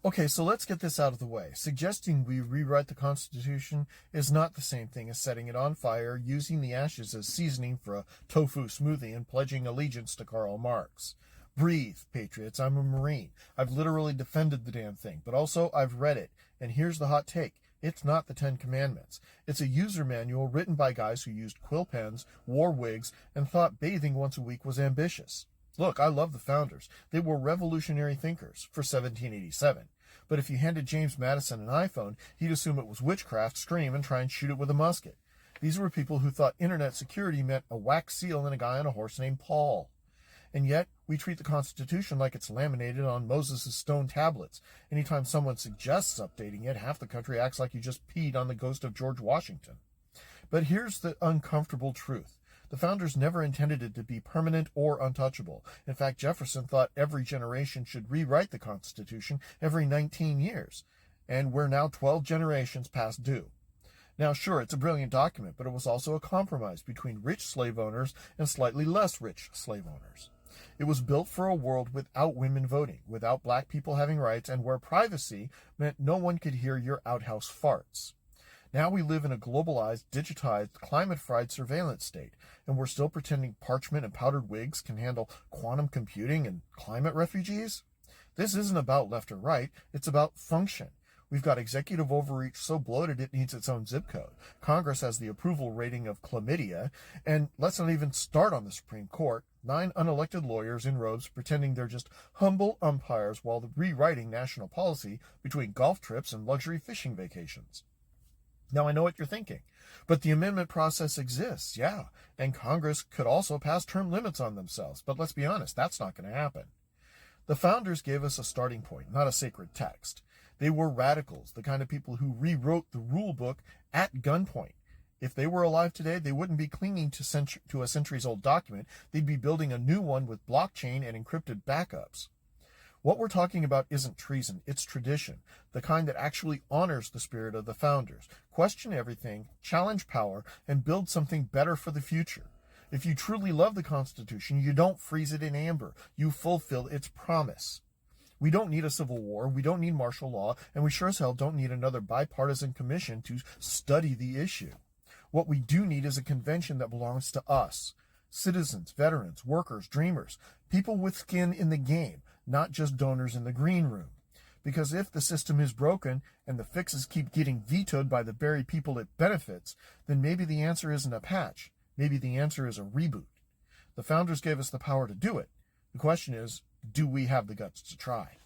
Okay, so let's get this out of the way. Suggesting we rewrite the Constitution is not the same thing as setting it on fire, using the ashes as seasoning for a tofu smoothie, and pledging allegiance to Karl Marx. Breathe, patriots. I'm a Marine. I've literally defended the damn thing, but also I've read it. And here's the hot take. It's not the Ten Commandments. It's a user manual written by guys who used quill pens, wore wigs, and thought bathing once a week was ambitious. Look, I love the founders. They were revolutionary thinkers for 1787. But if you handed James Madison an iPhone, he'd assume it was witchcraft, scream, and try and shoot it with a musket. These were people who thought internet security meant a wax seal and a guy on a horse named Paul. And yet, we treat the Constitution like it's laminated on Moses' stone tablets. Anytime someone suggests updating it, half the country acts like you just peed on the ghost of George Washington. But here's the uncomfortable truth. The founders never intended it to be permanent or untouchable. In fact, Jefferson thought every generation should rewrite the Constitution every 19 years. And we're now 12 generations past due. Now, sure, it's a brilliant document, but it was also a compromise between rich slave owners and slightly less rich slave owners. It was built for a world without women voting, without black people having rights, and where privacy meant no one could hear your outhouse farts. Now we live in a globalized, digitized, climate-fried surveillance state, and we're still pretending parchment and powdered wigs can handle quantum computing and climate refugees? This isn't about left or right, it's about function. We've got executive overreach so bloated it needs its own zip code. Congress has the approval rating of chlamydia, and let's not even start on the Supreme Court. 9 unelected lawyers in robes pretending they're just humble umpires while rewriting national policy between golf trips and luxury fishing vacations. Now, I know what you're thinking, but the amendment process exists, yeah, and Congress could also pass term limits on themselves, but let's be honest, that's not going to happen. The founders gave us a starting point, not a sacred text. They were radicals, the kind of people who rewrote the rule book at gunpoint. If they were alive today, they wouldn't be clinging to a centuries-old document. They'd be building a new one with blockchain and encrypted backups. What we're talking about isn't treason, it's tradition, the kind that actually honors the spirit of the founders. Question everything, challenge power, and build something better for the future. If you truly love the Constitution, you don't freeze it in amber. You fulfill its promise. We don't need a civil war, we don't need martial law, and we sure as hell don't need another bipartisan commission to study the issue. What we do need is a convention that belongs to us. Citizens, veterans, workers, dreamers, people with skin in the game, not just donors in the green room. Because if the system is broken and the fixes keep getting vetoed by the very people it benefits, then maybe the answer isn't a patch. Maybe the answer is a reboot. The founders gave us the power to do it. The question is, do we have the guts to try?